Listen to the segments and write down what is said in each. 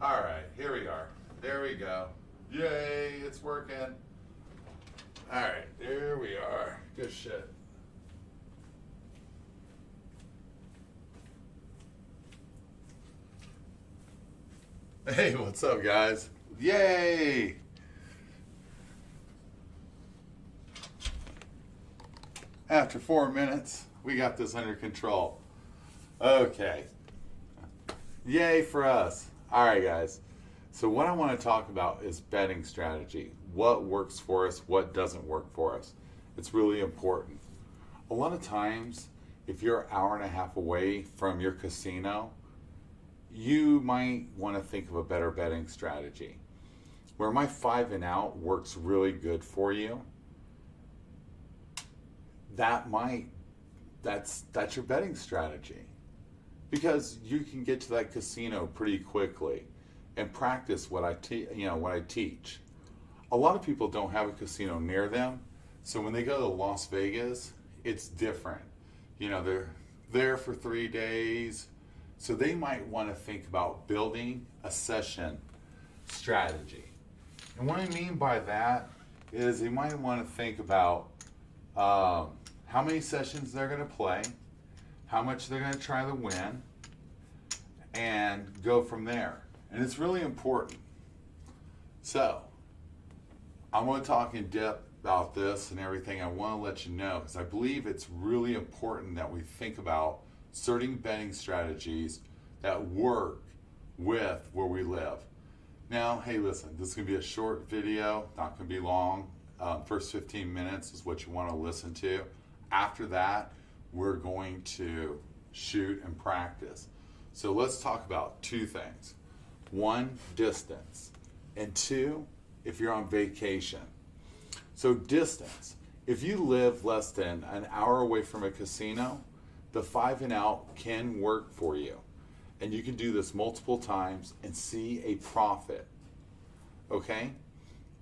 All right, here we are. There we go. Yay, it's working. All right, there we are. Good shit. Hey, what's up, guys? Yay! After 4 minutes, we got this under control. Okay. Yay for us. All right, guys. So what I want to talk about is betting strategy. What works for us, what doesn't work for us. It's really important. A lot of times, if you're an hour and a half away from your casino, you might want to think of a better betting strategy. Where my 5 and out works really good for you, that's your betting strategy. Because you can get to that casino pretty quickly and practice what I teach. A lot of people don't have a casino near them, so when they go to Las Vegas, it's different. They're there for 3 days, so they might want to think about building a session strategy. And what I mean by that is they might want to think about how many sessions they're going to play, how much they're going to try to win, and go from there. And it's really important. So, I'm going to talk in depth about this and everything. I want to let you know because I believe it's really important that we think about certain betting strategies that work with where we live. Now, hey, listen, this is going to be a short video, not going to be long. First 15 minutes is what you want to listen to. After that, we're going to shoot and practice. So let's talk about 2 things. 1, distance. And 2, if you're on vacation. So distance. If you live less than an hour away from a casino, the 5 and out can work for you. And you can do this multiple times and see a profit. Okay?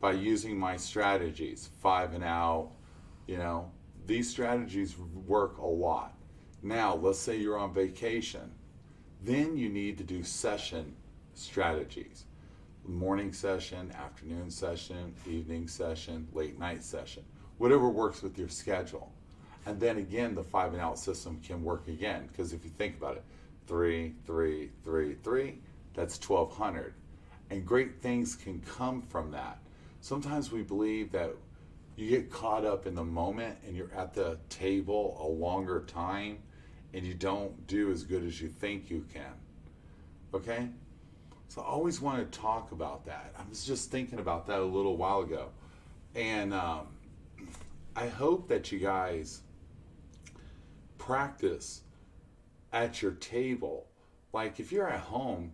By using my strategies, 5 and out, these strategies work a lot. Now, let's say you're on vacation. Then you need to do session strategies. Morning session, afternoon session, evening session, late night session. Whatever works with your schedule. And then again, the 5 and out system can work again. Because if you think about it, 3, 3, 3, 3, that's 1,200. And great things can come from that. Sometimes we believe that you get caught up in the moment and you're at the table a longer time and you don't do as good as you think you can. Okay? So I always want to talk about that. I was just thinking about that a little while ago. And I hope that you guys practice at your table. Like if you're at home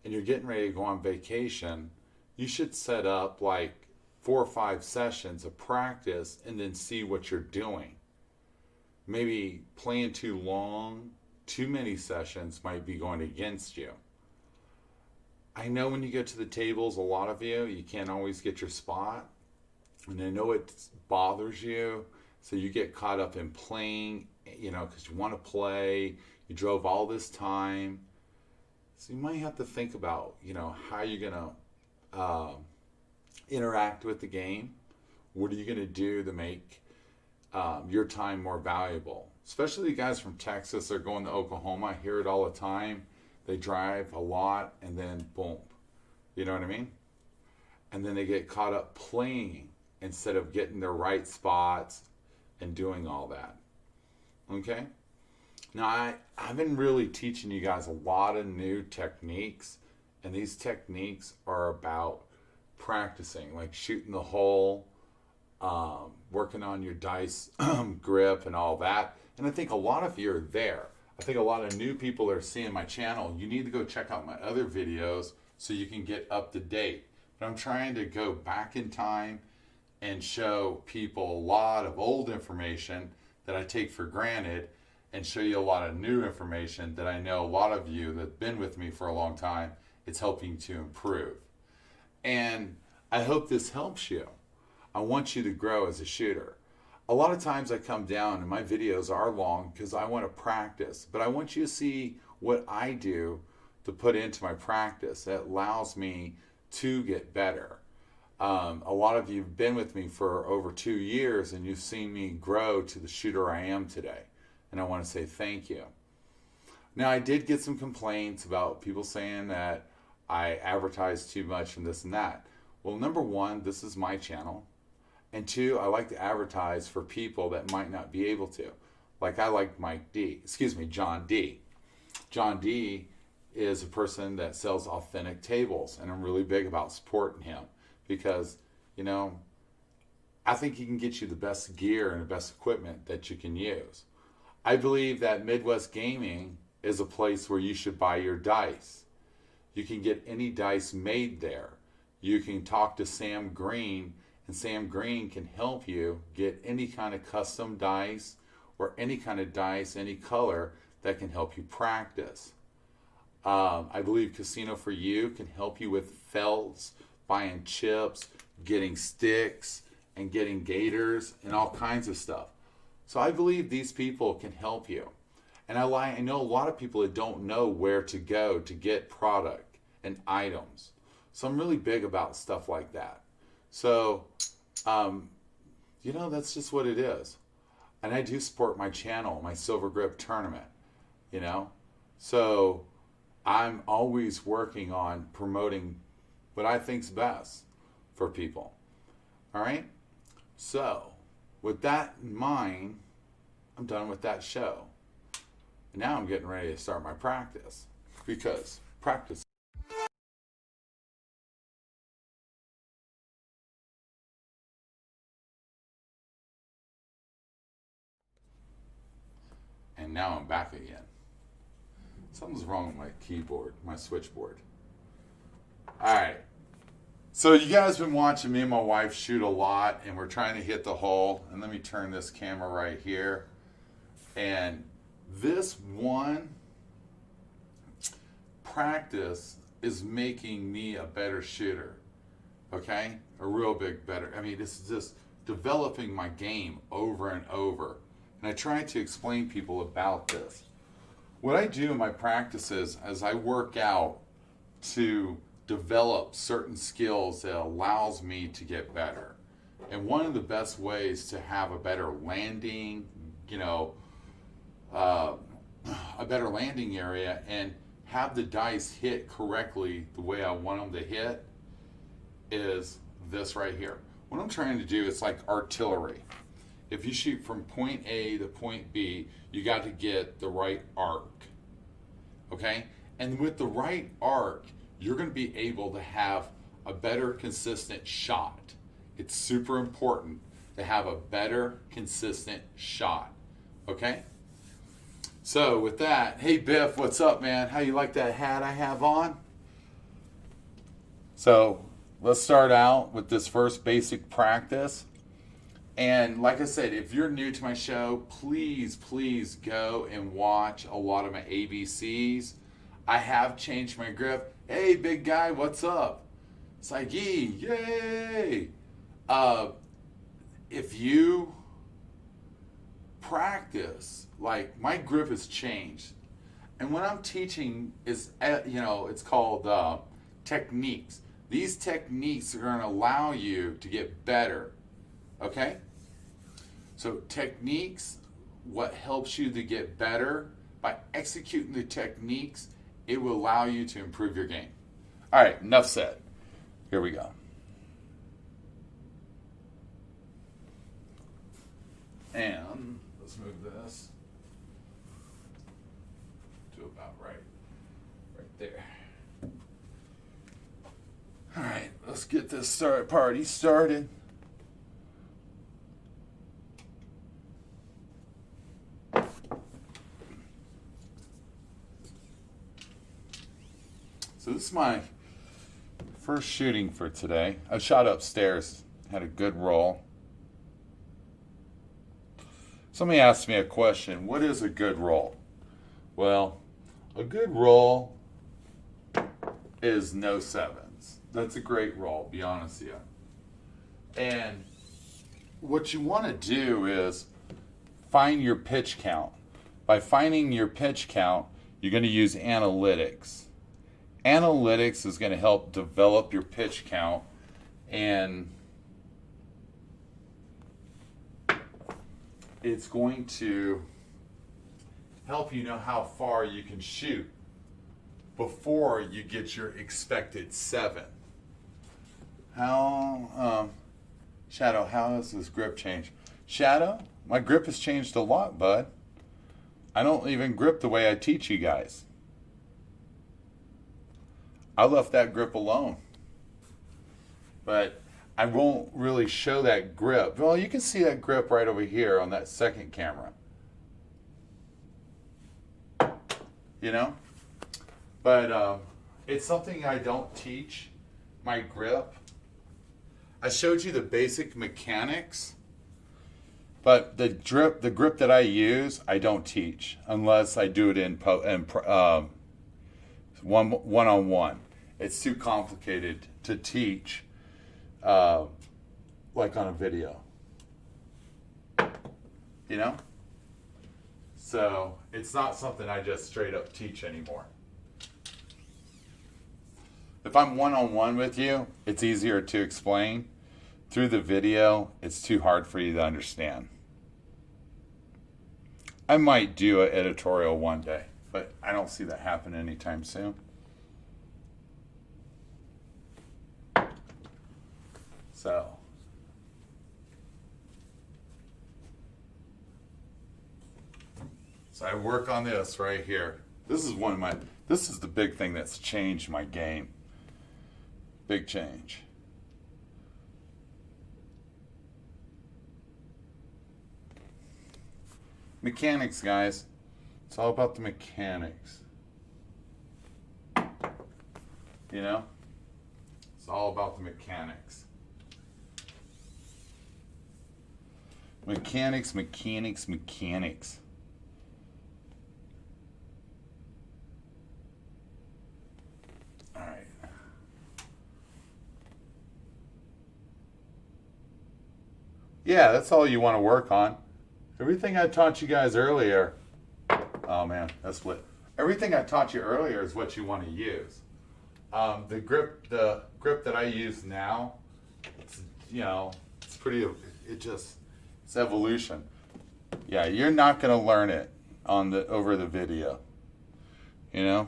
and you're getting ready to go on vacation, you should set up like 4 or 5 sessions of practice and then see what you're doing. Maybe playing too long, too many sessions might be going against you. I know when you go to the tables, a lot of you can't always get your spot. And I know it bothers you. So you get caught up in playing, because you want to play. You drove all this time. So you might have to think about, how you're going to interact with the game. What are you going to do to make your time more valuable? Especially the guys from Texas, they're going to Oklahoma. I hear it all the time. They drive a lot and then boom. You know what I mean? And then they get caught up playing instead of getting their right spots and doing all that. Okay? Now, I've been really teaching you guys a lot of new techniques, and these techniques are about practicing, like shooting the hole, working on your dice grip and all that. And I think a lot of you are there. I think a lot of new people are seeing my channel. You need to go check out my other videos so you can get up to date. But I'm trying to go back in time and show people a lot of old information that I take for granted and show you a lot of new information that I know a lot of you that have been with me for a long time, it's helping to improve. And I hope this helps you. I want you to grow as a shooter. A lot of times I come down and my videos are long because I want to practice, but I want you to see what I do to put into my practice that allows me to get better. A lot of you have been with me for over 2 years, and you've seen me grow to the shooter I am today. And I want to say thank you. Now, I did get some complaints about people saying that I advertise too much and this and that. Well, number one, this is my channel. And two, I like to advertise for people that might not be able to. Like I like John D. John D is a person that sells authentic tables, and I'm really big about supporting him because, you know, I think he can get you the best gear and the best equipment that you can use. I believe that Midwest Gaming is a place where you should buy your dice. You can get any dice made there. You can talk to Sam Green, and Sam Green can help you get any kind of custom dice or any kind of dice, any color that can help you practice. I believe Casino for You can help you with felts, buying chips, getting sticks, and getting gators, and all kinds of stuff. So I believe these people can help you. And I know a lot of people that don't know where to go to get product and items. So I'm really big about stuff like that. So, you know, that's just what it is. And I do support my channel, my Silver Grip tournament, you know. So I'm always working on promoting what I think's best for people. All right? So, with that in mind, I'm done with that show. And now I'm getting ready to start my practice. Because practice. And now I'm back again. Something's wrong with my keyboard, my switchboard. Alright. So you guys have been watching me and my wife shoot a lot, and we're trying to hit the hole. And let me turn this camera right here. And this one practice is making me a better shooter. Okay? A real big better. I mean, this is just developing my game over and over. And I try to explain people about this. What I do in my practices is I work out to develop certain skills that allows me to get better. And one of the best ways to have a better landing, you know, a better landing area and have the dice hit correctly the way I want them to hit is this right here. What I'm trying to do is like artillery. If you shoot from point A to point B, you got to get the right arc. Okay? And with the right arc, you're going to be able to have a better consistent shot. It's super important to have a better consistent shot. Okay? So with that, hey Biff, what's up, man? How you like that hat I have on? So let's start out with this first basic practice. And like I said, if you're new to my show, please go and watch a lot of my ABCs. I have changed my grip. Hey, big guy, what's up? Saigi, yay! If you practice, like my grip has changed. And what I'm teaching is, you know, it's called techniques. These techniques are going to allow you to get better. Okay? So techniques, what helps you to get better, by executing the techniques, it will allow you to improve your game. All right, enough said. Here we go. And let's move this to about right there. All right, let's get this party started. So this is my first shooting for today. I shot upstairs, had a good roll. Somebody asked me a question, what is a good roll? Well, a good roll is no sevens. That's a great roll, be honest with you. And what you want to do is find your pitch count. By finding your pitch count, you're going to use analytics. Analytics is going to help develop your pitch count, and it's going to help you know how far you can shoot before you get your expected 7. Shadow, how has this grip changed? Shadow, my grip has changed a lot, bud. I don't even grip the way I teach you guys. I left that grip alone. But I won't really show that grip. Well, you can see that grip right over here on that second camera. You know? But it's something I don't teach, my grip. I showed you the basic mechanics, but the grip that I use, I don't teach unless I do it in one-on-one. It's too complicated to teach, like on a video. You know? So it's not something I just straight up teach anymore. If I'm one-on-one with you, it's easier to explain. Through the video, it's too hard for you to understand. I might do an editorial one day, but I don't see that happen anytime soon. So I work on this right here. This is the big thing that's changed my game. Big change. Mechanics, guys. It's all about the mechanics. You know? It's all about the mechanics. Mechanics, mechanics, mechanics. All right. Yeah, that's all you want to work on. Everything I taught you guys earlier, oh man, that's lit. Everything I taught you earlier is what you want to use. The grip that I use now, it's, you know, it's pretty, it's evolution. Yeah, you're not going to learn it over the video. You know?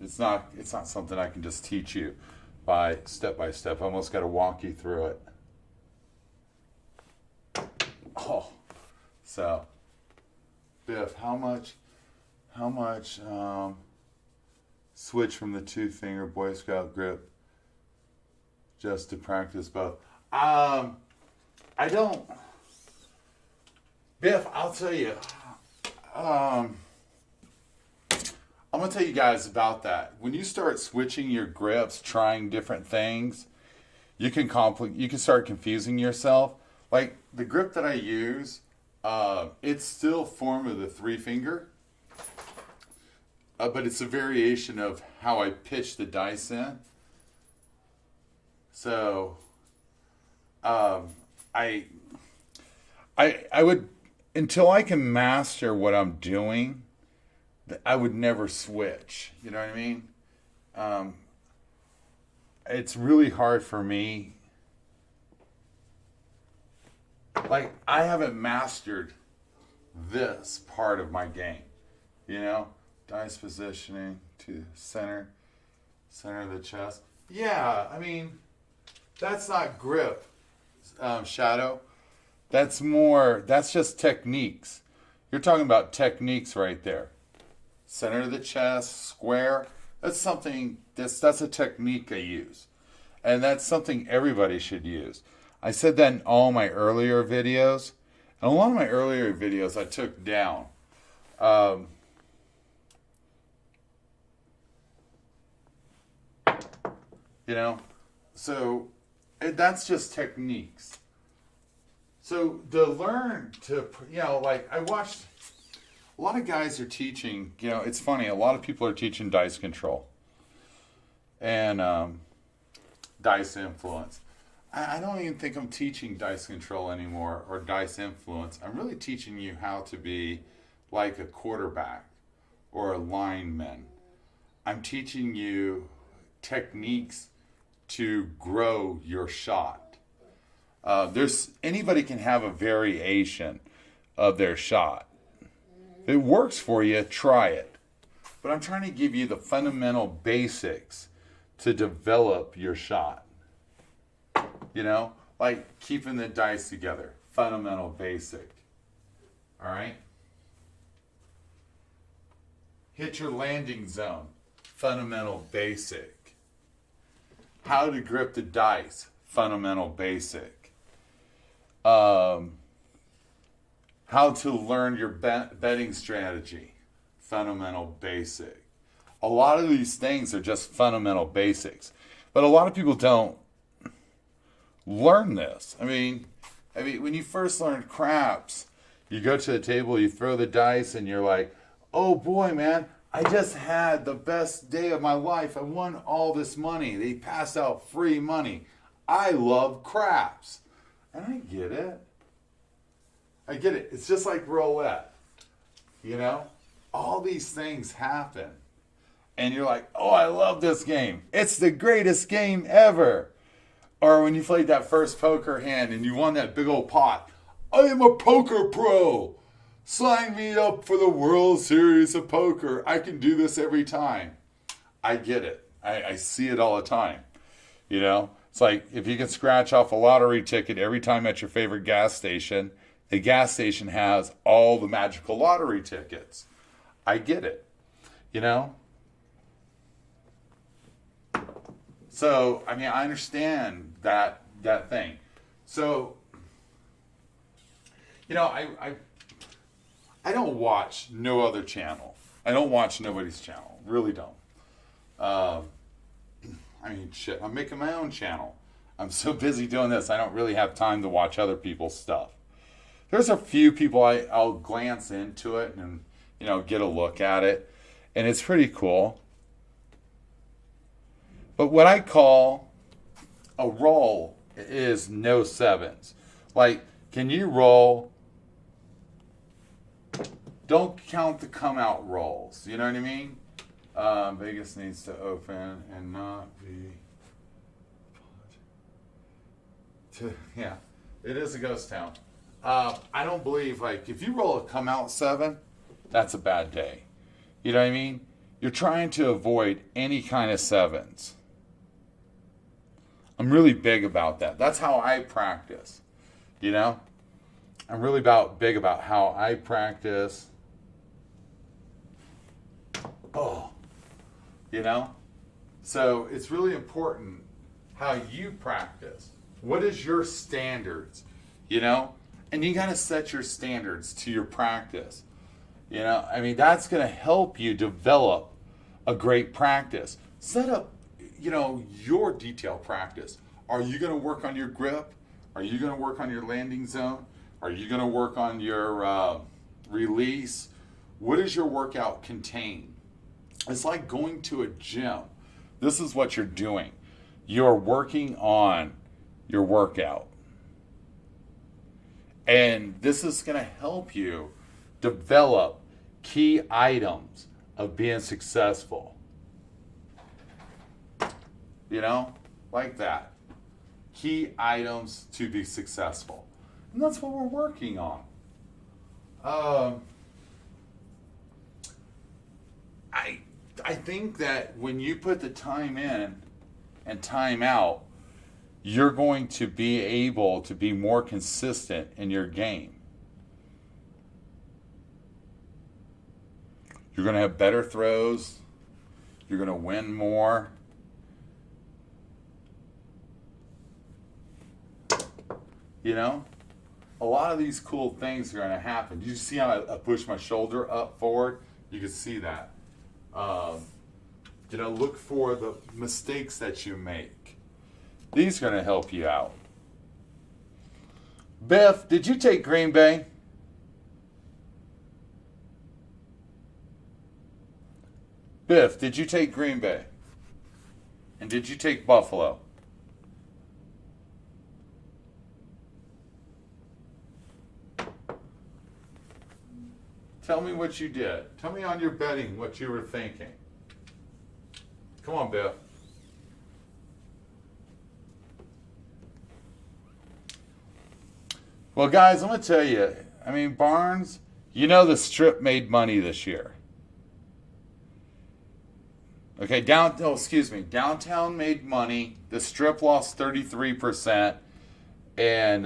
It's not something I can just teach you by step. I almost got to walk you through it. Oh, so Biff, how much switch from the 2-finger Boy Scout grip just to practice both? I don't, Biff, I'll tell you, I'm going to tell you guys about that. When you start switching your grips, trying different things, you can start confusing yourself. Like the grip that I use, it's still form of the 3-finger, but it's a variation of how I pitch the dice in. So, I would, until I can master what I'm doing, I would never switch. You know what I mean? It's really hard for me. Like, I haven't mastered this part of my game. You know? Dice positioning to center of the chest. Yeah, I mean, that's not grip, Shadow. That's just techniques. You're talking about techniques right there. Center of the chest, square. That's something, that's a technique I use. And that's something everybody should use. I said that in all my earlier videos. And a lot of my earlier videos I took down. You know, so that's just techniques. So to learn to, you know, like I watched, a lot of guys are teaching, you know, it's funny, a lot of people are teaching dice control and dice influence. I don't even think I'm teaching dice control anymore or dice influence. I'm really teaching you how to be like a quarterback or a lineman. I'm teaching you techniques to grow your shot. Anybody can have a variation of their shot. If it works for you, try it. But I'm trying to give you the fundamental basics to develop your shot. You know, like keeping the dice together, fundamental basic. All right? Hit your landing zone, fundamental basic. How to grip the dice, fundamental basic. How to learn your betting strategy, fundamental basic. A lot of these things are just fundamental basics, but a lot of people don't learn this. I mean, when you first learn craps, you go to the table, you throw the dice, and you're like, oh boy, man, I just had the best day of my life. I won all this money. They passed out free money. I love craps. And I get it. It's just like roulette. You know? All these things happen. And you're like, oh, I love this game. It's the greatest game ever. Or when you played that first poker hand and you won that big old pot. I am a poker pro. Sign me up for the World Series of Poker. I can do this every time. I get it. I see it all the time. You know? It's like if you can scratch off a lottery ticket every time at your favorite gas station, the gas station has all the magical lottery tickets. I get it. You know? So, I mean, I understand that thing. So, you know, I don't watch no other channel. I don't watch nobody's channel. Really don't. I mean, shit, I'm making my own channel. I'm so busy doing this, I don't really have time to watch other people's stuff. There's a few people I'll glance into it and, you know, get a look at it. And it's pretty cool. But what I call a roll is no sevens. Like, can you roll? Don't count the come out rolls. You know what I mean? Vegas needs to open and not be. Yeah, it is a ghost town. I don't believe, like, if you roll a come out 7, that's a bad day. You know what I mean? You're trying to avoid any kind of 7s. I'm really big about that. That's how I practice. You know? I'm really big about how I practice. Oh. You know? So it's really important how you practice. What is your standards? You know? And you got to set your standards to your practice. You know? I mean, that's going to help you develop a great practice. Set up, you know, your detail practice. Are you going to work on your grip? Are you going to work on your landing zone? Are you going to work on your release? What does your workout contain? It's like going to a gym. This is what you're doing. You're working on your workout. And this is going to help you develop key items of being successful. You know, like that. Key items to be successful. And that's what we're working on. I think that when you put the time in and time out, you're going to be able to be more consistent in your game. You're going to have better throws. You're going to win more. You know, a lot of these cool things are going to happen. You see how I push my shoulder up forward? You can see that. You know, look for the mistakes that you make. These are going to help you out. Biff, did you take Green Bay? Biff, did you take Green Bay? And did you take Buffalo? Tell me what you did. Tell me on your betting what you were thinking. Come on, Bill. Well, guys, I'm going to tell you, I mean, Barnes, you know the Strip made money this year. Okay, Downtown made money. The Strip lost 33%. And,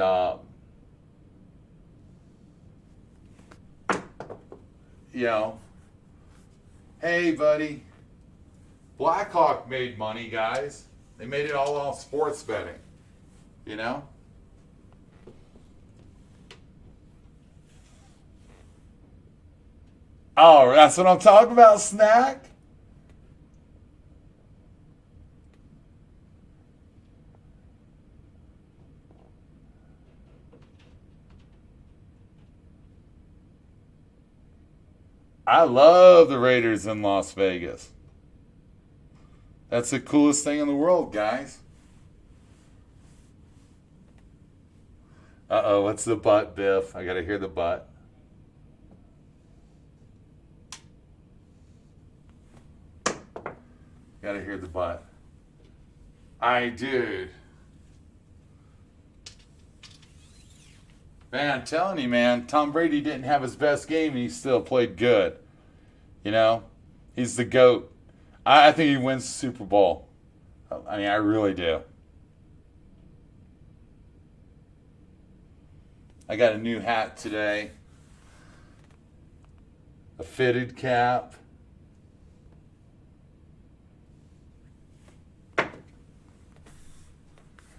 you know, hey, buddy, Blackhawk made money, guys. They made it all off sports betting, you know? Oh, that's what I'm talking about, Snack? I love the Raiders in Las Vegas. That's the coolest thing in the world, guys. Uh-oh, what's the butt, Biff? I gotta hear the butt. Gotta hear the butt. Dude. Man, I'm telling you, man, Tom Brady didn't have his best game and he still played good. You know? He's the GOAT. I think he wins the Super Bowl. I mean, I really do. I got a new hat today. A fitted cap.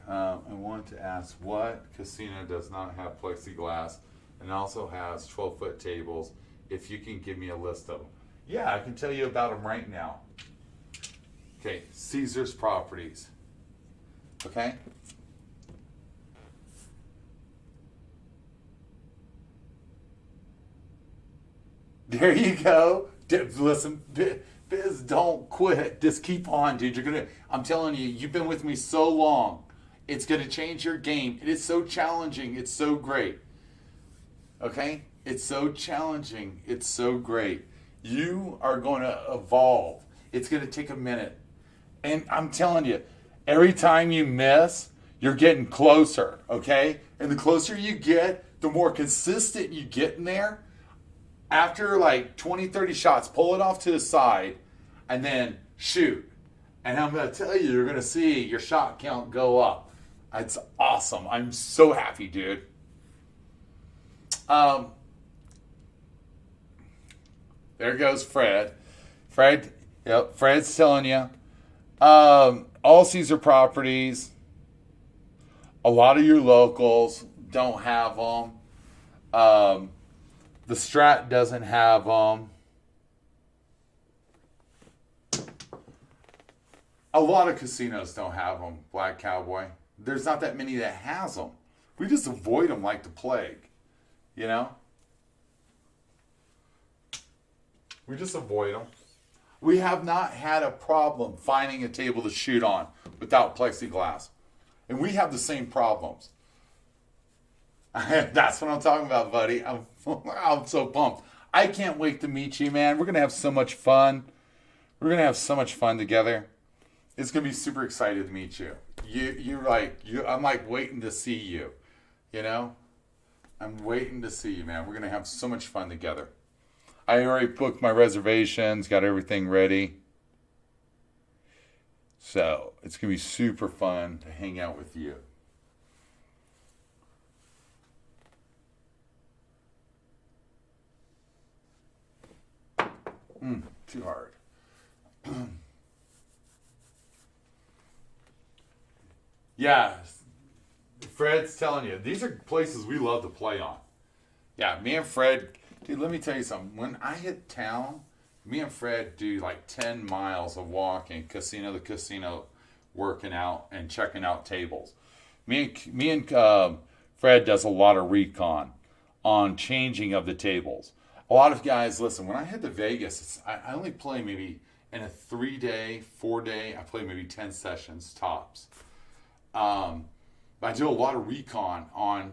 I want to ask, what casino does not have plexiglass and also has 12-foot tables? If you can give me a list of them. Yeah, I can tell you about them right now. Okay, Caesar's Properties. Okay? There you go. Listen, Biz, don't quit. Just keep on, dude. I'm telling you, you've been with me so long. It's going to change your game. It is so challenging. It's so great. Okay? It's so challenging. It's so great. You are going to evolve. It's going to take a minute. And I'm telling you, every time you miss, you're getting closer. Okay? And the closer you get, the more consistent you get in there. After like 20, 30 shots, pull it off to the side and then shoot. And I'm going to tell you, you're going to see your shot count go up. It's awesome. I'm so happy, dude. There goes Fred. Fred's telling you. All Caesar Properties. A lot of your locals don't have them. The Strat doesn't have them. A lot of casinos don't have them, Black Cowboy. There's not that many that has them. We just avoid them like the plague, you know? We just avoid them. We have not had a problem finding a table to shoot on without plexiglass. And we have the same problems. That's what I'm talking about, buddy. I'm so pumped. I can't wait to meet you, man. We're going to have so much fun. We're going to have so much fun together. It's going to be super excited to meet you. I'm like waiting to see you, you know? I'm waiting to see you, man. We're going to have so much fun together. I already booked my reservations, got everything ready. So it's going to be super fun to hang out with you. Too hard. Yeah, Fred's telling you, these are places we love to play on. Yeah, me and Fred, dude, let me tell you something. When I hit town, me and Fred do like 10 miles of walking, casino to casino, working out and checking out tables. Me and Fred does a lot of recon on changing of the tables. A lot of guys, listen, when I head to Vegas, I only play maybe in a 3-day, 4-day, I play maybe 10 sessions tops. I do a lot of recon on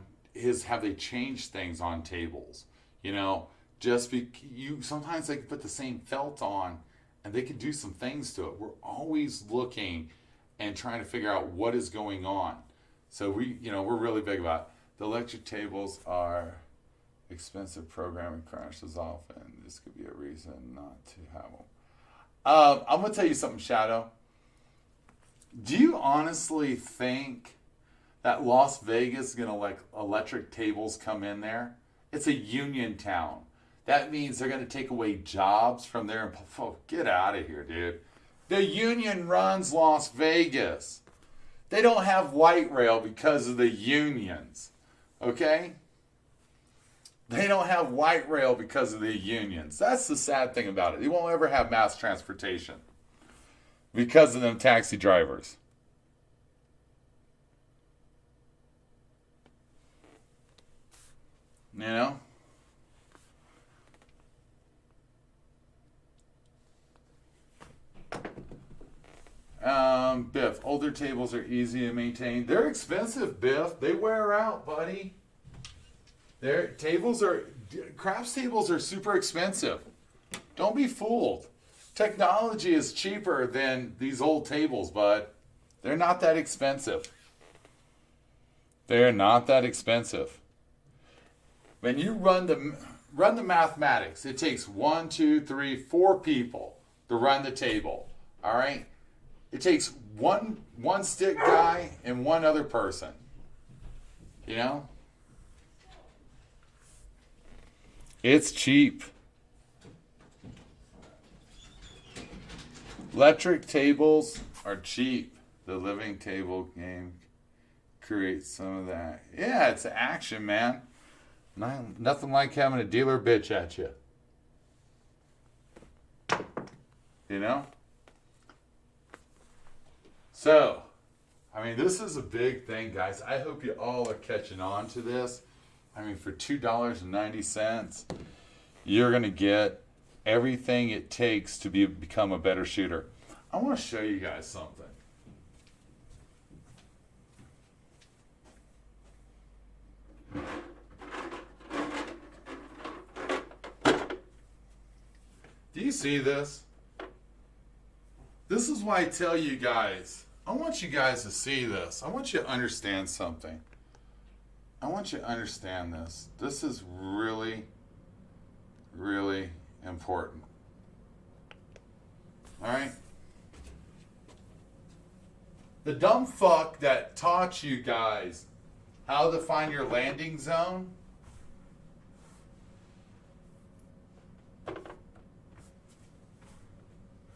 have they changed things on tables? You know, Sometimes they can put the same felt on and they can do some things to it. We're always looking and trying to figure out what is going on. So we're really big about it. The electric tables are expensive, programming crashes often. This could be a reason not to have them. I'm going to tell you something, Shadow. Do you honestly think that Las Vegas is going to let electric tables come in there? It's a union town. That means they're going to take away jobs from there. Get out of here, dude. The union runs Las Vegas. They don't have light rail because of the unions. Okay? They don't have light rail because of the unions. That's the sad thing about it. They won't ever have mass transportation because of them taxi drivers. You know? Biff, older tables are easy to maintain. They're expensive, Biff. They wear out, buddy. Craps tables are super expensive. Don't be fooled. Technology is cheaper than these old tables, bud. They're not that expensive. They're not that expensive. When you run the mathematics, it takes 1, 2, 3, 4 people to run the table. All right? It takes one stick guy and one other person. You know? It's cheap. Electric tables are cheap. The living table game creates some of that. Yeah, it's action, man. Nothing like having a dealer bitch at you. You know? So, I mean, this is a big thing, guys. I hope you all are catching on to this. I mean, for $2.90, you're going to get everything it takes to become a better shooter. I want to show you guys something. Do you see this? This is why I tell you guys, I want you guys to see this. I want you to understand something. I want you to understand this. This is really, really important. All right? The dumb fuck that taught you guys how to find your landing zone,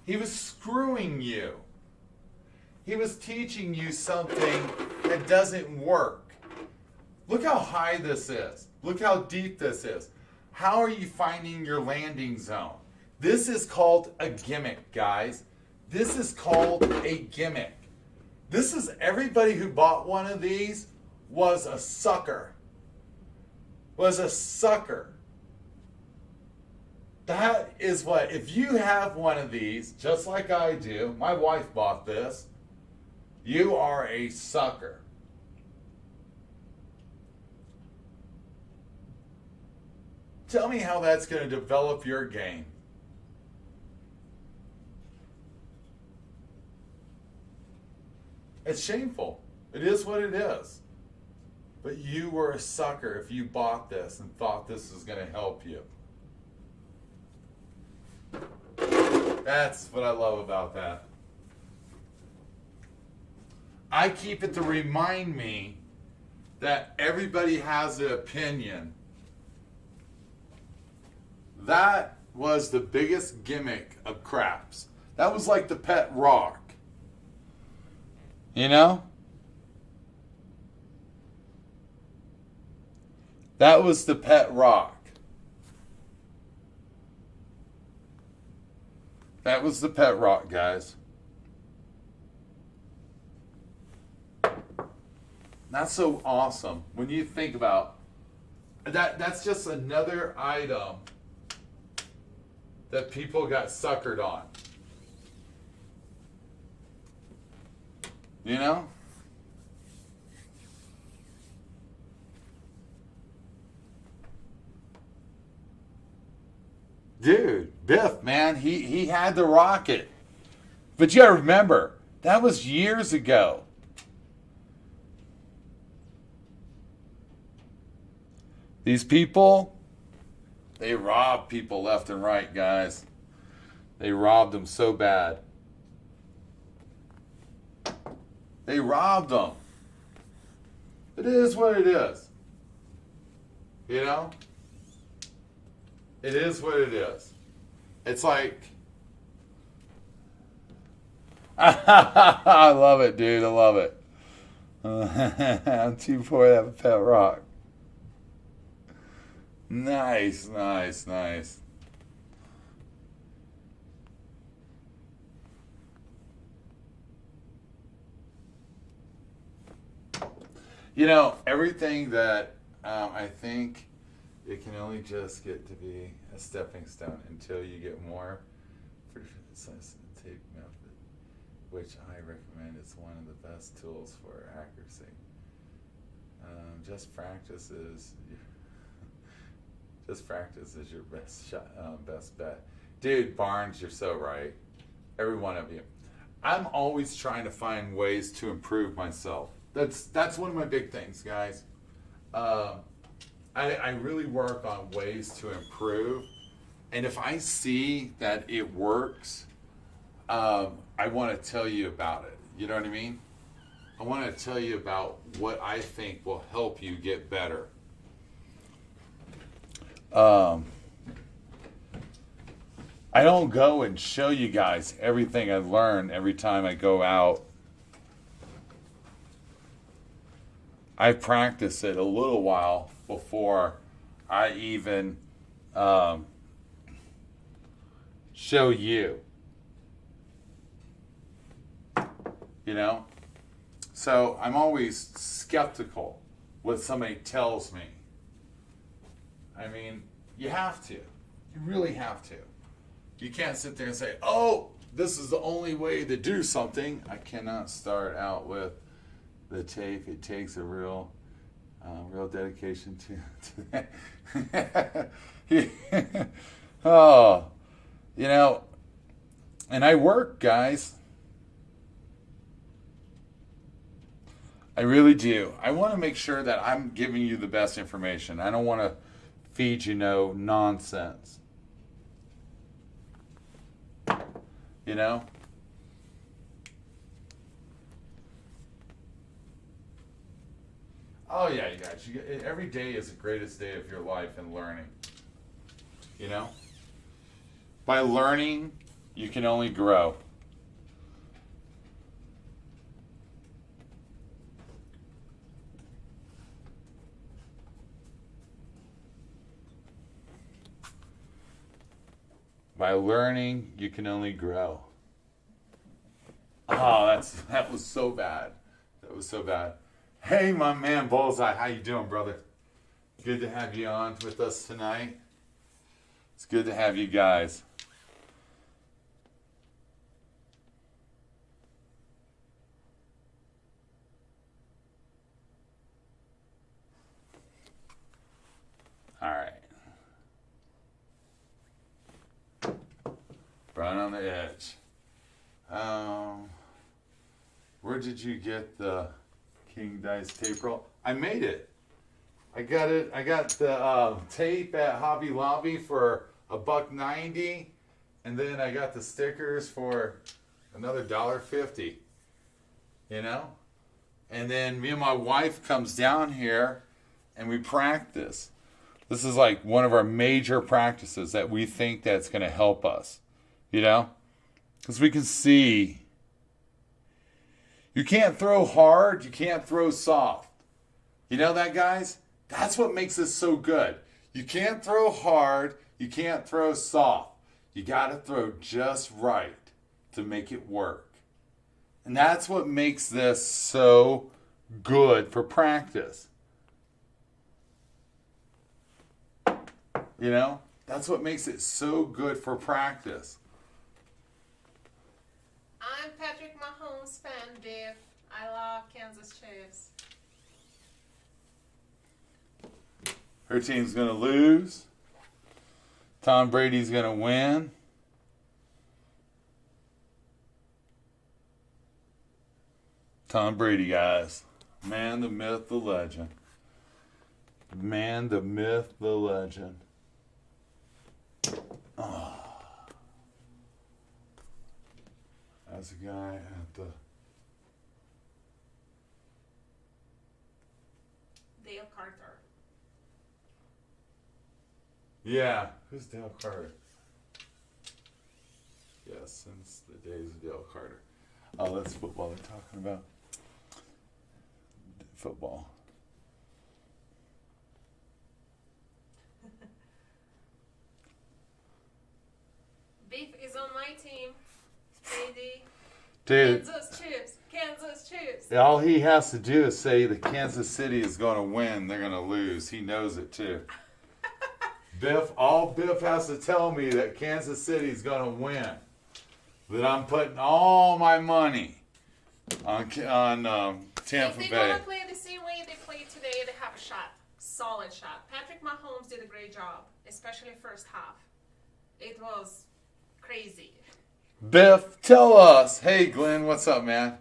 he was screwing you. He was teaching you something that doesn't work. Look how high this is. Look how deep this is. How are you finding your landing zone? This is called a gimmick, guys. This is called a gimmick. This is everybody who bought one of these was a sucker. Was a sucker. That is what, if you have one of these, just like I do, my wife bought this, you are a sucker. Tell me how that's going to develop your game. It's shameful. It is what it is. But you were a sucker if you bought this and thought this was going to help you. That's what I love about that. I keep it to remind me that everybody has an opinion. That was the biggest gimmick of craps. That was like the pet rock. You know? That was the pet rock. That was the pet rock, guys. That's so awesome. When you think about that, that's just another item that people got suckered on. You know? Biff, man, he had the rocket. But you gotta remember, that was years ago. These people, they rob people left and right, guys. They robbed them so bad. They robbed them. It is what it is. You know? It is what it is. It's like... I love it, dude. I love it. I'm too poor to have a pet rock. Nice, nice, nice. You know, everything that I think it can only just get to be a stepping stone until you get more. Tape method, which I recommend, is one of the best tools for accuracy. Just practice is your best shot, best bet. Dude, Barnes, you're so right. Every one of you. I'm always trying to find ways to improve myself. That's one of my big things, guys. I really work on ways to improve, and if I see that it works, I want to tell you about it. You know what I mean? I want to tell you about what I think will help you get better. I don't go and show you guys everything I've learned every time I go out. I practice it a little while before I even show you. You know? So I'm always skeptical what somebody tells me. I mean, you have to. You really have to. You can't sit there and say, oh, this is the only way to do something. I cannot start out with the tape. It takes a real dedication to that. Oh, you know, and I work, guys. I really do. I want to make sure that I'm giving you the best information. I don't want to feed you no nonsense. You know? Oh yeah, you guys. Every day is the greatest day of your life in learning. You know? By learning, you can only grow. By learning, you can only grow. Oh, that was so bad. That was so bad. Hey, my man Bullseye, how you doing, brother? Good to have you on with us tonight. It's good to have you guys. All right. Right on the edge. Where did you get the King Dice tape roll? I made it. I got it. I got the tape at Hobby Lobby for $1.90, and then I got the stickers for another $1.50. You know, and then me and my wife comes down here, and we practice. This is like one of our major practices that we think that's going to help us. You know, because we can see. You can't throw hard, you can't throw soft. You know that, guys? That's what makes this so good. You can't throw hard, you can't throw soft. You got to throw just right to make it work. And that's what makes this so good for practice. You know? That's what makes it so good for practice. I'm Patrick Mahomes fan, Dave. I love Kansas Chiefs. Her team's going to lose. Tom Brady's going to win. Tom Brady, guys. Man, the myth, the legend. Man, the myth, the legend. Oh. That's a guy at the... Dale Carter. Yeah. Who's Dale Carter? Yes, since the days of Dale Carter. Oh, that's football they're talking about. Football. Beef is on my team. Brady. Dude, Kansas Chiefs. Kansas Chiefs. all he has to do is say that Kansas City is going to win, they're going to lose. He knows it too. All Biff has to tell me that Kansas City is going to win. That I'm putting all my money on Tampa If they're Bay. gonna play the same way they played today, they have a shot. Solid shot. Patrick Mahomes did a great job, especially first half. It was crazy. Biff, tell us. Hey, Glenn, what's up, man?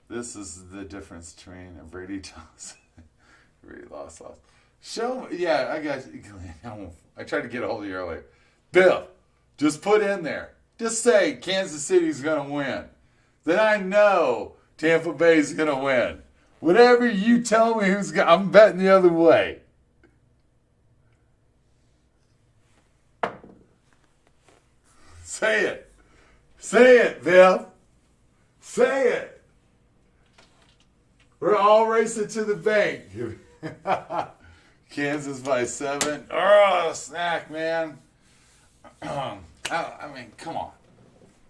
This is the difference between a Brady Johnson. Brady lost. Show me. Yeah, I got you, Glenn. I tried to get a hold of you earlier. Biff, just put in there. Just say Kansas City's going to win. Then I know Tampa Bay's going to win. Whatever you tell me who's going, I'm betting the other way. Say it. Say it, Biff. Say it. We're all racing to the bank. Kansas by 7. Oh, snack, man. I mean, come on.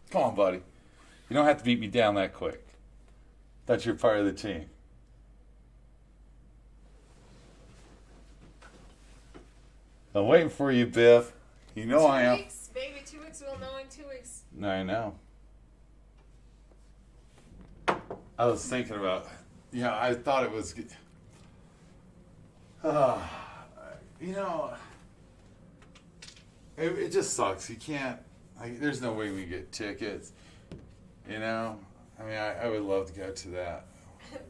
Come on, buddy. You don't have to beat me down that quick. Thought you're part of the team. I'm waiting for you, Biff. You know I am. 2 weeks, baby. 2 weeks. We'll know in 2 weeks. I know. I was thinking about, I thought it was, it just sucks. You can't, there's no way we get tickets, I mean, I would love to go to that.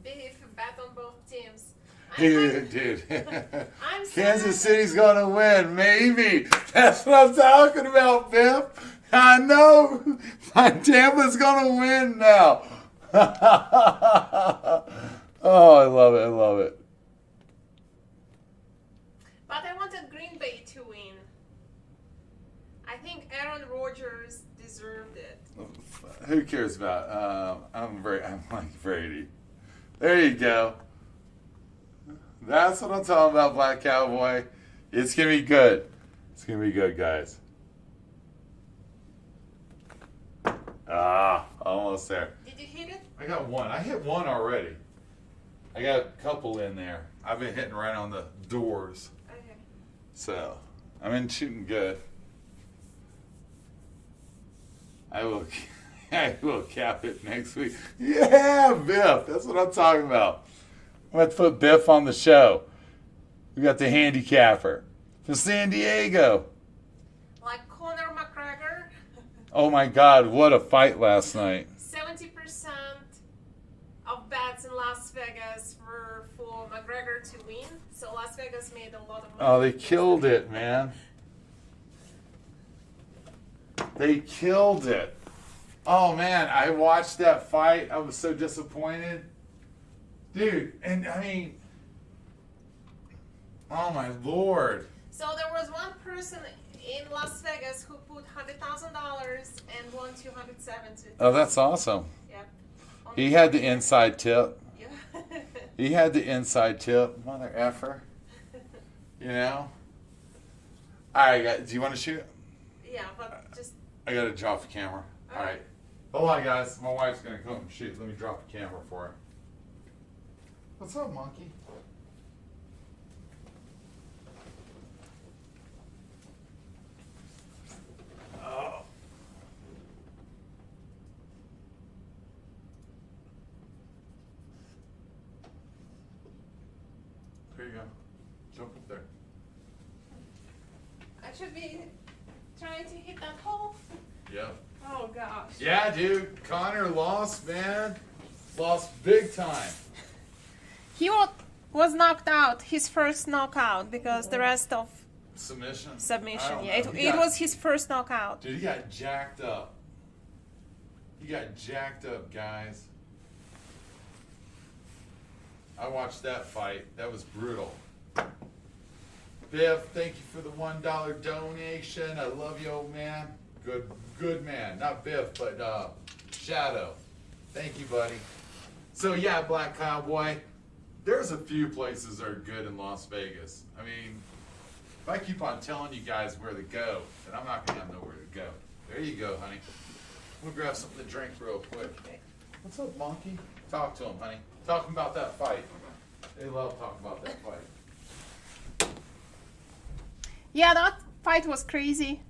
Beef, bet on both teams. Dude. I'm Kansas sorry. City's going to win, maybe. That's what I'm talking about, Biff. I know. Tampa's going to win now. Oh, I love it. I love it. But I wanted Green Bay to win. I think Aaron Rodgers deserved it. Who cares about? I'm like Brady. There you go. That's what I'm talking about, Black Cowboy. It's gonna be good. It's gonna be good, guys. Almost there. Did you hit it? I got one. I hit one already. I got a couple in there. I've been hitting right on the doors. Okay. So, I'm shooting good. I will cap it next week. Yeah, Biff. That's what I'm talking about. I'm going to put Biff on the show. We got the handicapper from San Diego. Like Conor McGregor. Oh my God, what a fight last night. 70% of bets in Las Vegas were for McGregor to win. So Las Vegas made a lot of money. Oh, they killed it, man. They killed it. Oh man, I watched that fight. I was so disappointed. Dude, and I mean, oh my Lord. So there was one person in Las Vegas who put $100,000 and won 270. Oh, that's awesome. Yep. He had the inside tip. Yeah. He had the inside tip. Mother effer. All right, do you want to shoot? Yeah, but just. I got to drop the camera. All right. Hold on, guys. My wife's going to come and shoot. Let me drop the camera for her. What's up, monkey? Oh. There you go. Jump up there. I should be trying to hit that hole. Yeah. Oh gosh. Yeah, dude. Connor lost, man. Lost big time. He was knocked out, his first knockout, because the rest of Submission? I submission. don't Yeah, know. it was his first knockout. Dude, he got jacked up. He got jacked up, guys. I watched that fight. That was brutal. Biff, thank you for the $1 donation. I love you, old man. Good man. Not Biff, but Shadow. Thank you, buddy. So yeah, Black Cowboy, there's a few places that are good in Las Vegas. I mean, if I keep on telling you guys where to go, then I'm not going to have nowhere to go. There you go, honey. We'll grab something to drink real quick. What's up, monkey? Talk to him, honey. Talk about that fight. They love talking about that fight. Yeah, that fight was crazy.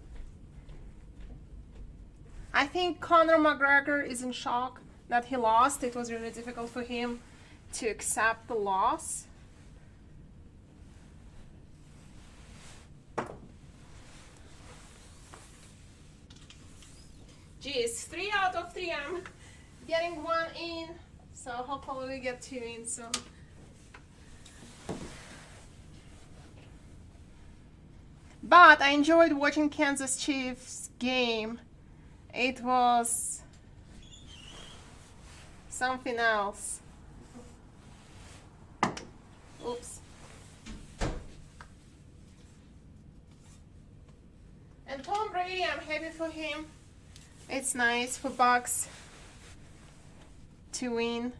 I think Conor McGregor is in shock that he lost. It was really difficult for him to accept the loss. Geez, 3 out of 3. I'm getting 1 in, so hopefully we get 2 in soon. But I enjoyed watching Kansas Chiefs game. It was something else. Oops. And Tom Brady, I'm happy for him. It's nice for Bucks to win,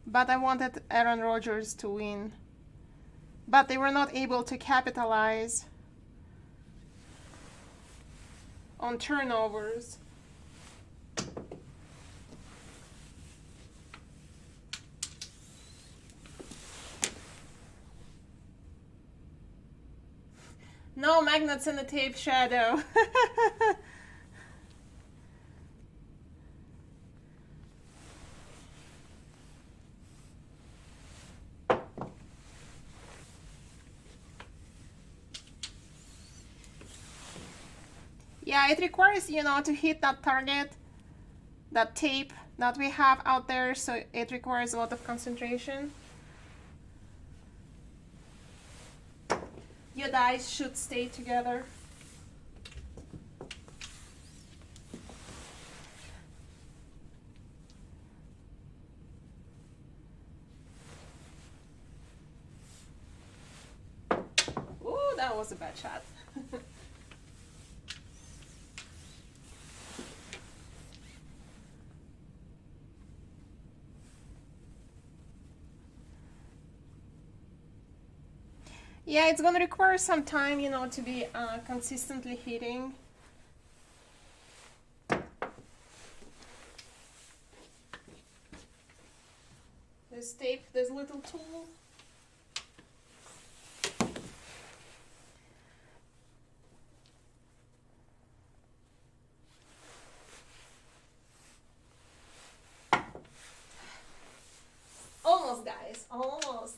but I wanted Aaron Rodgers to win. But they were not able to capitalize on turnovers. No magnets in the tape, Shadow. Yeah, it requires, to hit that target, that tape that we have out there, so it requires a lot of concentration. Your dice should stay together. Ooh, that was a bad shot. Yeah, it's gonna require some time, to be consistently hitting. This tape, this little tool. Almost, guys, almost.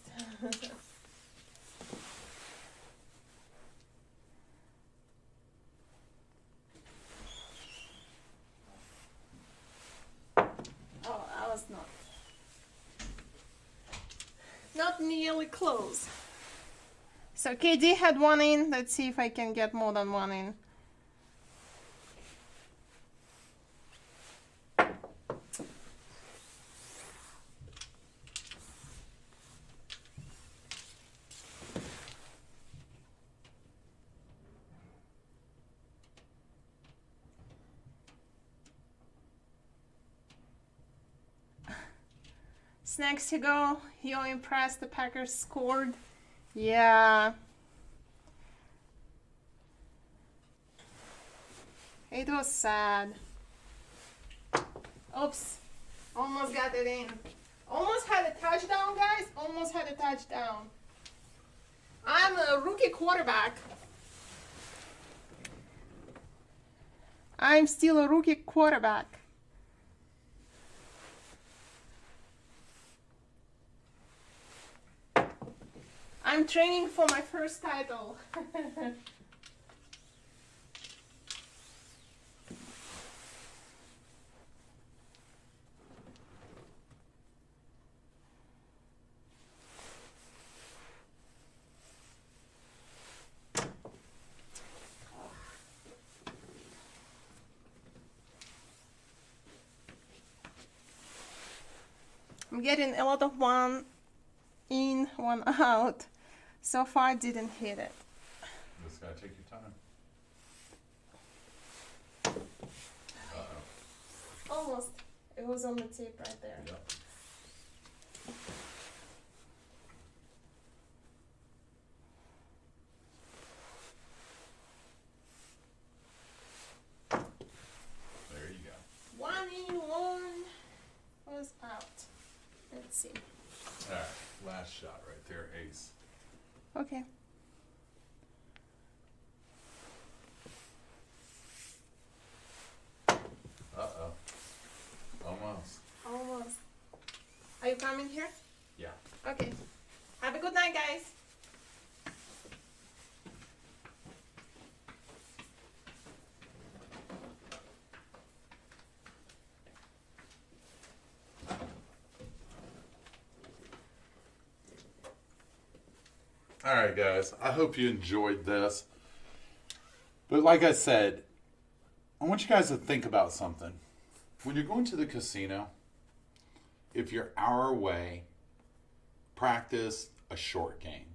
Not nearly close. So KD had 1 in. Let's see if I can get more than 1 in. Snacks to go. You impressed. The Packers scored. Yeah. It was sad. Oops. Almost got it in. Almost had a touchdown, guys. Almost had a touchdown. I'm a rookie quarterback. I'm still a rookie quarterback. I'm training for my first title. I'm getting a lot of one in, one out. So far, I didn't hit it. Just gotta take your time. Almost. It was on the tip right there. Yep. There you go. One in, one was out. Let's see. All right, last shot right there, ace. Okay. Uh-oh. Almost. Almost. Are you coming here? Yeah. Okay. Have a good night, guys. All right, guys. I hope you enjoyed this. But like I said, I want you guys to think about something. When you're going to the casino, if you're an hour away, practice a short game.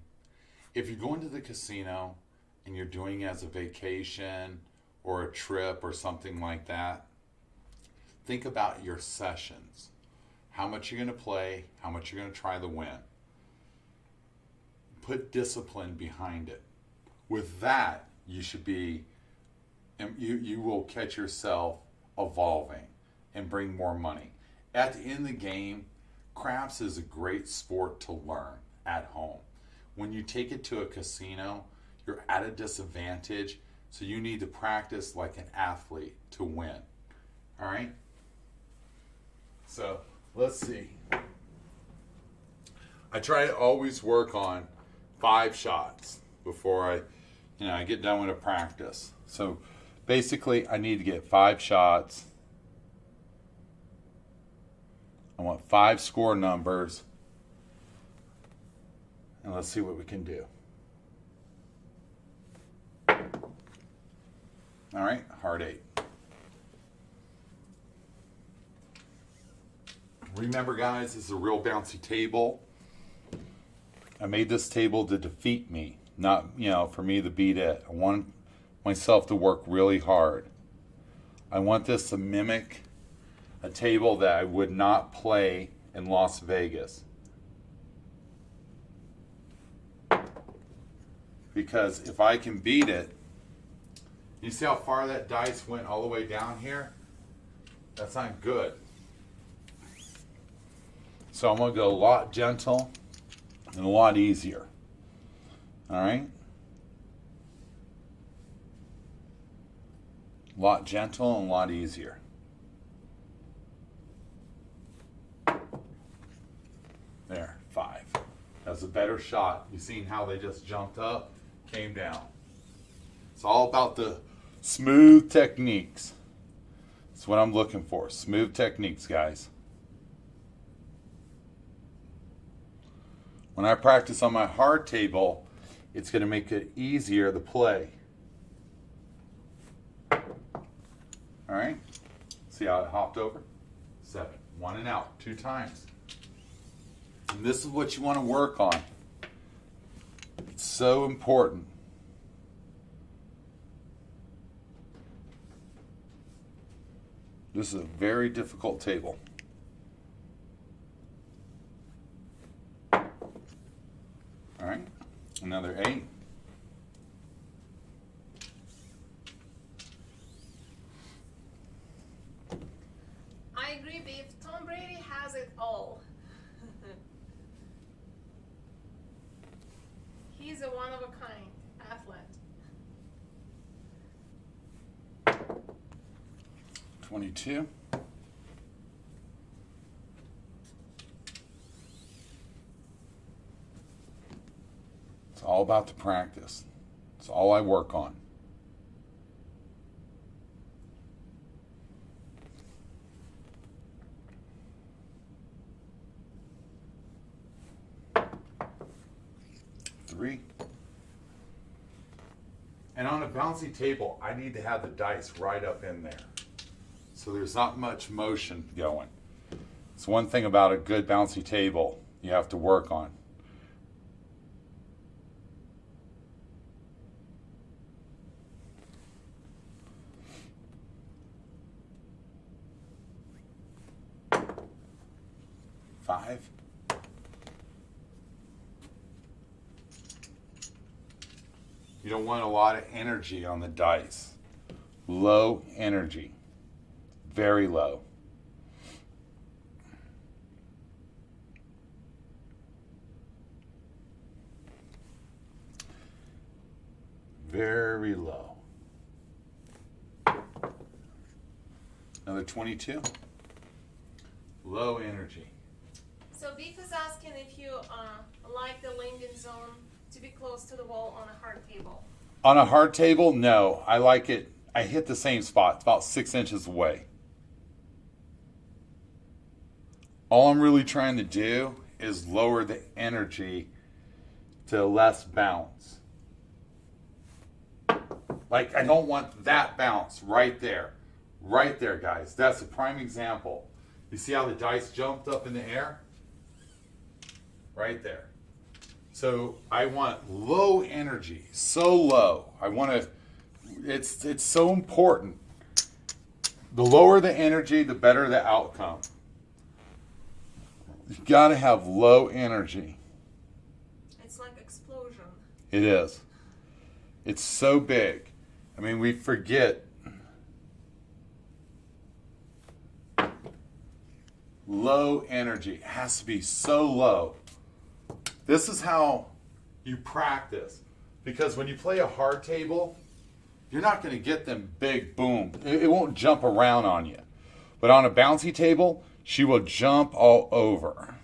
If you're going to the casino and you're doing it as a vacation or a trip or something like that, think about your sessions. How much you're going to play, how much you're going to try to win. Put discipline behind it. With that, you should be, you will catch yourself evolving and bring more money. At the end of the game, craps is a great sport to learn at home. When you take it to a casino, you're at a disadvantage, so you need to practice like an athlete to win. All right? So, let's see. I try to always work on 5 shots before I get done with a practice. So basically, I need to get 5 shots. I want 5 score numbers. And let's see what we can do. All right, hard 8. Remember, guys, this is a real bouncy table. I made this table to defeat me, not, for me to beat it. I want myself to work really hard. I want this to mimic a table that I would not play in Las Vegas. Because if I can beat it, you see how far that dice went all the way down here? That's not good. So I'm going to go a lot gentle and a lot easier. All right? A lot gentle and a lot easier. There, 5. That's a better shot. You seen how they just jumped up, came down. It's all about the smooth techniques. That's what I'm looking for. Smooth techniques, guys. When I practice on my hard table, it's going to make it easier to play. All right? See how it hopped over? 7. 1 and out. 2 times. And this is what you want to work on. It's so important. This is a very difficult table. All right, another 8. I agree, Beef. Tom Brady has it all. He's a one-of-a-kind athlete. 22. It's all about the practice. It's all I work on. Three. And on a bouncy table, I need to have the dice right up in there. So there's not much motion going. It's one thing about a good bouncy table you have to work on. Five. You don't want a lot of energy on the dice. Low energy. Very low. Very low. Another 22. Low energy. So Beef is asking if you like the landing zone to be close to the wall on a hard table. On a hard table, no. I like it. I hit the same spot. It's about 6 inches away. All I'm really trying to do is lower the energy to less bounce. Like, I don't want that bounce right there. Right there, guys. That's a prime example. You see how the dice jumped up in the air? Right there. So I want low energy, so low. I want to, it's so important. The lower the energy, the better the outcome. You've got to have low energy. It's like explosion. It is. It's so big. I mean, we forget. Low energy. It has to be so low. This is how you practice. Because when you play a hard table, you're not going to get them big boom. It won't jump around on you. But on a bouncy table, she will jump all over.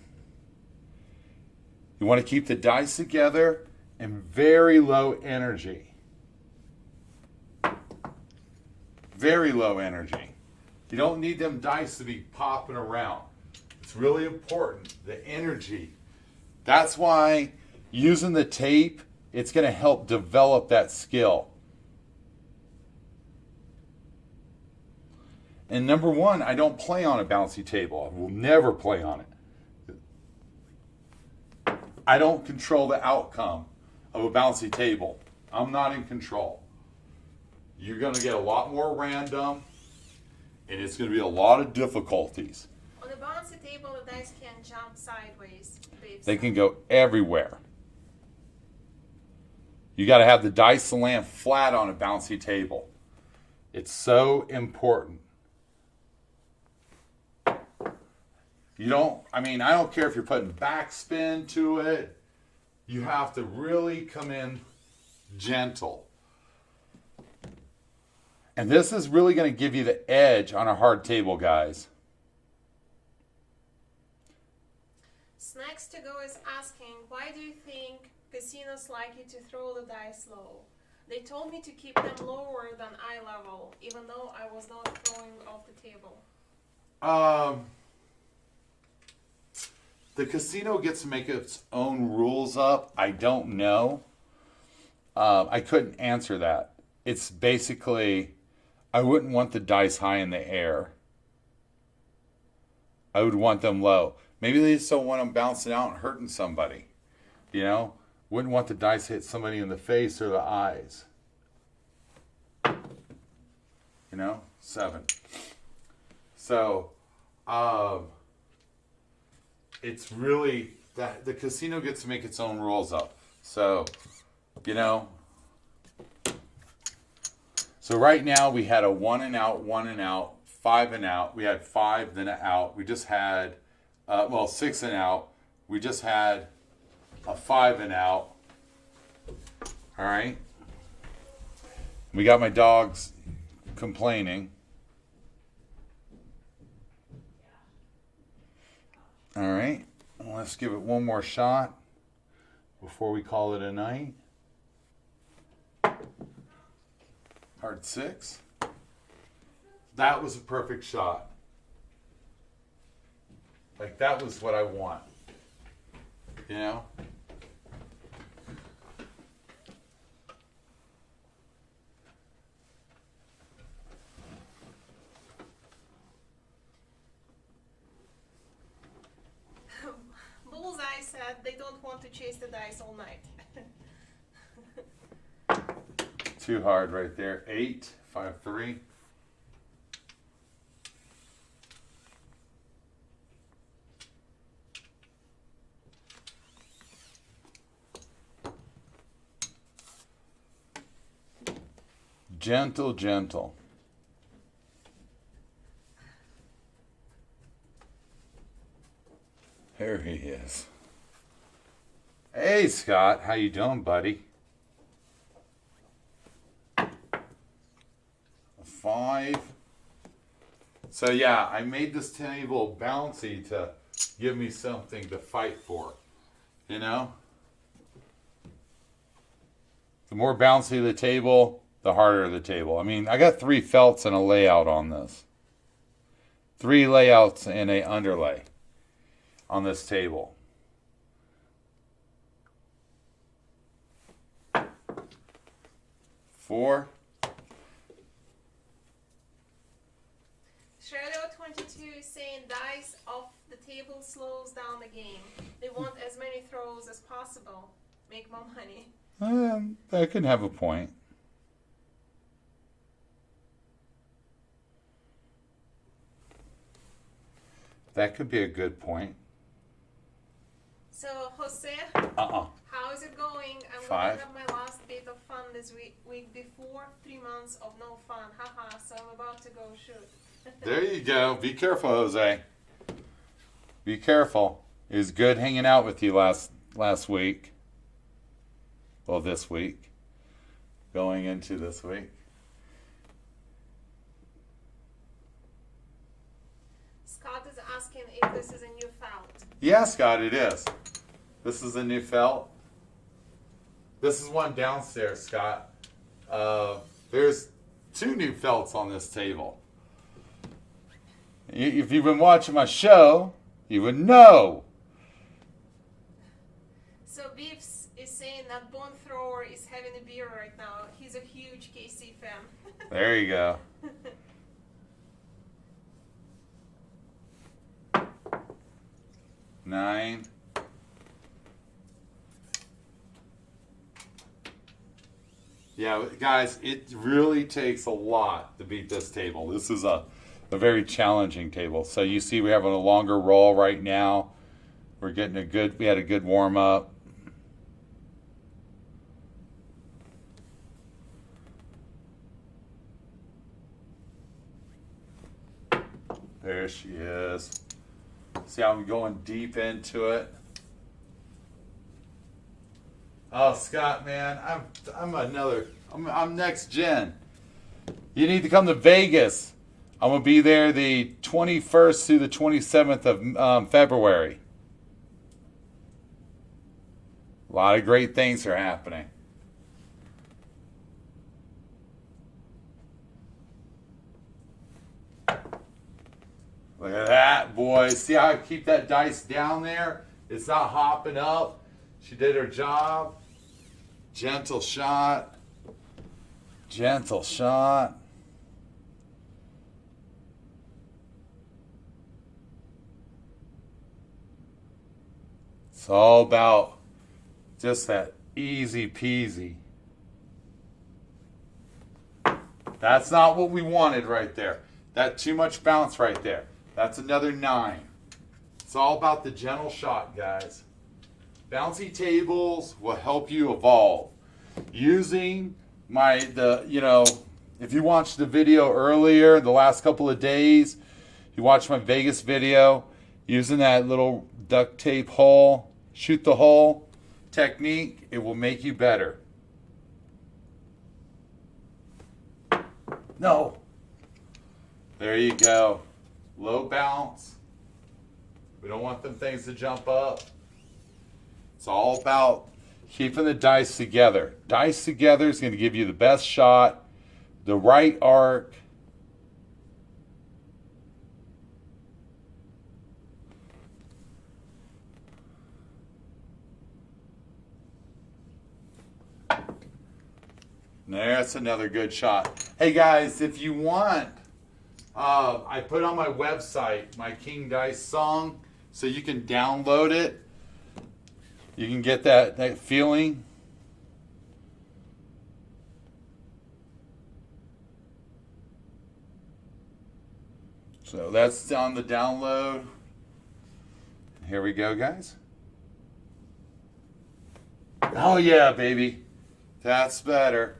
You want to keep the dice together and very low energy. Very low energy. You don't need them dice to be popping around. It's really important, the energy. That's why using the tape, it's going to help develop that skill. And number one, I don't play on a bouncy table. I will never play on it. I don't control the outcome of a bouncy table. I'm not in control. You're going to get a lot more random, and it's going to be a lot of difficulties. On the bouncy table, the dice can jump sideways. They can go everywhere. You got to have the dice land flat on a bouncy table. It's so important. You don't, I don't care if you're putting backspin to it. You have to really come in gentle. And this is really going to give you the edge on a hard table, guys. Snacks to Go is asking, why do you think casinos like you to throw the dice low? They told me to keep them lower than eye level, even though I was not throwing off the table. The casino gets to make its own rules up. I don't know. I couldn't answer that. It's basically, I wouldn't want the dice high in the air. I would want them low. Maybe they just don't want them bouncing out and hurting somebody. You know? Wouldn't want the dice to hit somebody in the face or the eyes. You know? 7. So, it's really that the casino gets to make its own rules up. So, you know. So right now we had a 1 and out, 1 and out, 5 and out. We had 5, then an out. We just had 6 and out. We just had a 5 and out. All right. We got my dogs complaining. All right. Let's give it one more shot before we call it a night. Hard 6. That was a perfect shot. Like, that was what I want. You know? that they don't want to chase the dice all night. Too hard right there. 8, 5, 3. Gentle, gentle. There he is. Hey, Scott. How you doing, buddy? 5. So yeah, I made this table bouncy to give me something to fight for. You know? The more bouncy the table, the harder the table. I mean, I got 3 felts and a layout on this. 3 layouts and a underlay on this table. 4. Shadow22 is saying dice off the table slows down the game. They want as many throws as possible. Make more money. That could have a point. That could be a good point. So, Jose, How is it going? I'm 5. going to have my last bit of fun this week before 3 months of no fun. Haha, so I'm about to go shoot. There you go. Be careful, Jose. Be careful. It was good hanging out with you last week. Well, this week. Going into this week. Scott is asking if this is a new felt. Yeah, Scott, it is. This is a new felt. This is one downstairs, Scott. There's 2 new felts on this table. If you've been watching my show, you would know. So Beefs is saying that Bone Thrower is having a beer right now. He's a huge KC fan. There you go. 9. Yeah, guys, it really takes a lot to beat this table. This is a very challenging table. So you see we have a longer roll right now. We're getting we had a good warm up. There she is. See how I'm going deep into it. Oh, Scott, man, I'm next gen. You need to come to Vegas. I'm gonna be there the 21st through the 27th of February. A lot of great things are happening. Look at that, boys. See how I keep that dice down there? It's not hopping up. She did her job. Gentle shot. Gentle shot. It's all about just that easy peasy. That's not what we wanted right there. That too much bounce right there. That's another 9. It's all about the gentle shot, guys. Bouncy tables will help you evolve. Using if you watched the video earlier, the last couple of days, you watched my Vegas video, using that little duct tape hole, shoot the hole technique, it will make you better. No. There you go. Low bounce. We don't want them things to jump up. It's all about keeping the dice together. Dice together is going to give you the best shot, the right arc. There's another good shot. Hey guys, if you want, I put on my website my King Dice song, so you can download it. You can get that feeling. So that's on the download. Here we go, guys. Oh yeah, baby. That's better.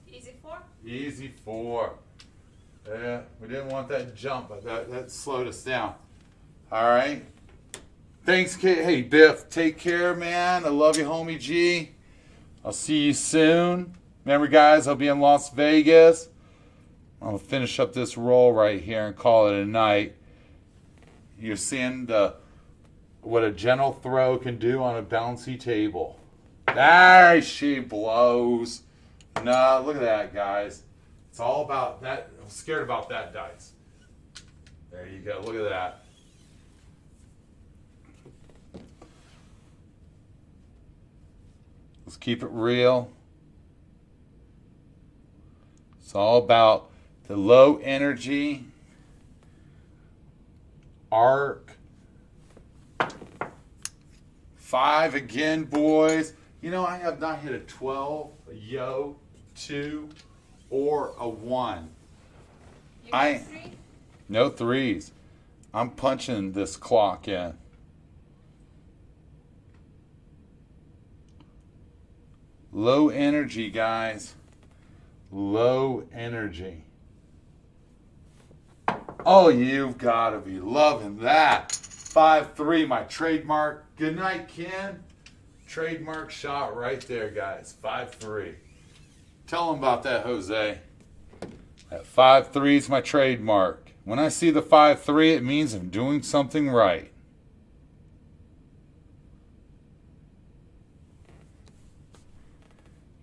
Easy 4? Easy 4. Yeah, we didn't want that jump, but that slowed us down. All right. Thanks, Kate. Hey, Biff, take care, man. I love you, homie G. I'll see you soon. Remember, guys, I'll be in Las Vegas. I'll finish up this roll right here and call it a night. You're seeing what a gentle throw can do on a bouncy table. Ah, she blows. No, look at that, guys. It's all about that. I'm scared about that dice. There you go. Look at that. Let's keep it real. It's all about the low energy arc. 5 again, boys. You know, I have not hit a 12, a yo, 2, or a 1. You got 3? No 3s. I'm punching this clock in. Low energy, guys. Low energy. Oh, you've got to be loving that. 5-3, my trademark. Good night, Ken. Trademark shot right there, guys. 5-3. Tell them about that, Jose. That 5-3 is my trademark. When I see the 5-3, it means I'm doing something right.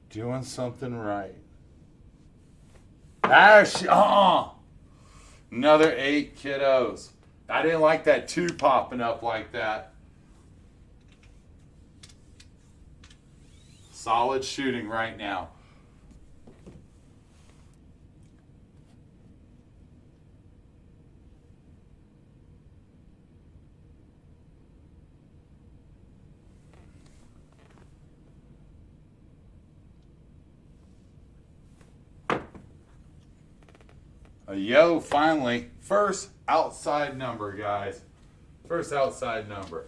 Doing something right. Another 8, kiddos. I didn't like that 2 popping up like that. Solid shooting right now. A yo, finally. First outside number, guys. First outside number.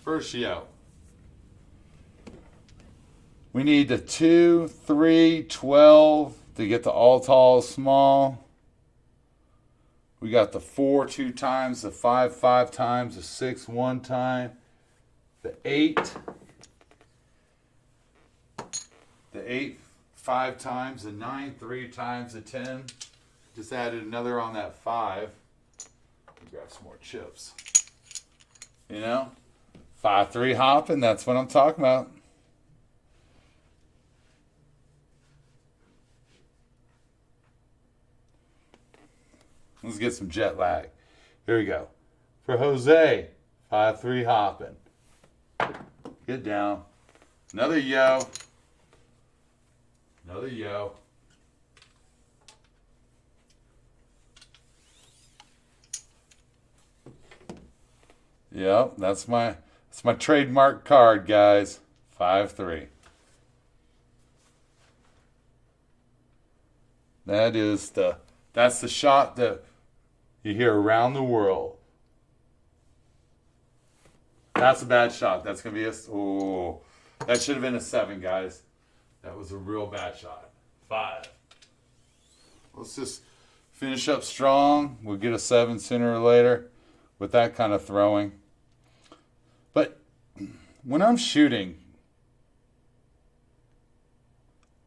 First yo. We need the 2, 3, 12 to get the all tall small. We got the 4 2 times, the 5 5 times, the 6 1 time, the 8. The 8 5 times, the 9 3 times, the 10. Just added another on that 5. Grab some more chips. You know? 5-3 hopping, that's what I'm talking about. Let's get some jet lag. Here we go. For Jose, 5-3 hopping. Get down. Another yo. Another yo. Yep, that's my trademark card, guys. 5-3. That's the shot that you hear around the world. That's a bad shot. That's gonna be that should have been a 7, guys. That was a real bad shot. 5. Let's just finish up strong. We'll get a 7 sooner or later with that kind of throwing. But when I'm shooting,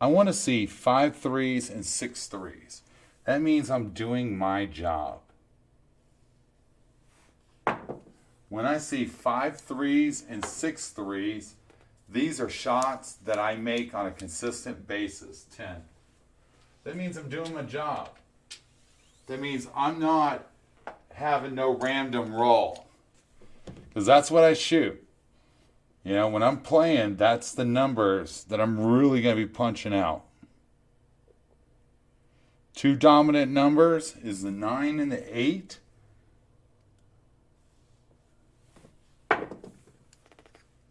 I want to see 5 3s and 6 3s. That means I'm doing my job. When I see 5 3s and 6 3s, these are shots that I make on a consistent basis. 10. That means I'm doing my job. That means I'm not having no random roll. Because that's what I shoot. You know, when I'm playing, that's the numbers that I'm really going to be punching out. 2 dominant numbers is the 9 and the 8.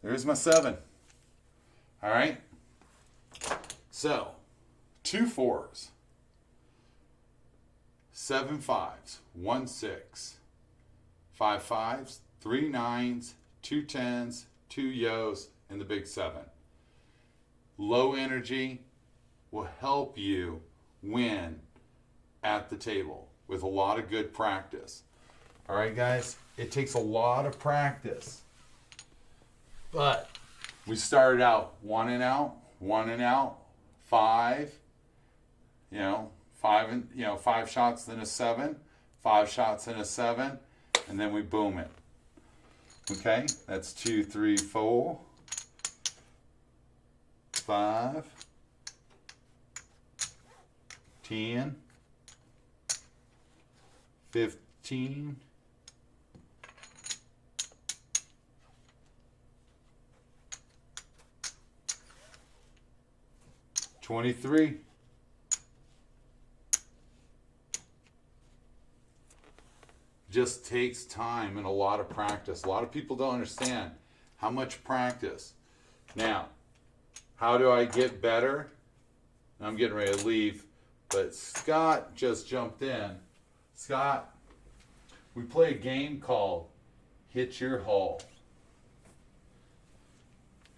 There's my 7. All right. So, 2 4s, 7 5s, 1 6, 5 5s, 3 9s, 2 10s, 2 yos, and the big 7. Low energy will help you win at the table with a lot of good practice. All right, guys, it takes a lot of practice. But we started out 1 and out, 1 and out, 5, 5 shots, then a 7, 5 shots, then a 7, and then we boom it. Okay, that's 2, 3, 4, 5, 10, 15, 23. Just takes time and a lot of practice. A lot of people don't understand how much practice. Now, how do I get better? I'm getting ready to leave, but Scott just jumped in. Scott, we play a game called Hit Your Hole.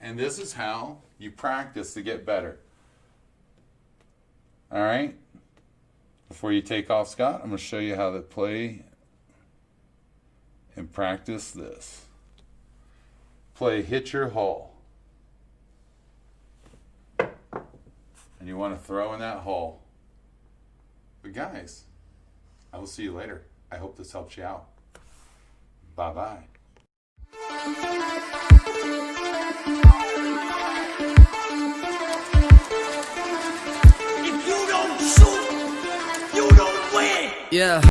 And this is how you practice to get better. All right? Before you take off, Scott, I'm going to show you how to play and practice this. Play Hit Your Hole. And you want to throw in that hole. But guys, I will see you later. I hope this helps you out. Bye-bye. If you don't shoot, you don't win. Yeah.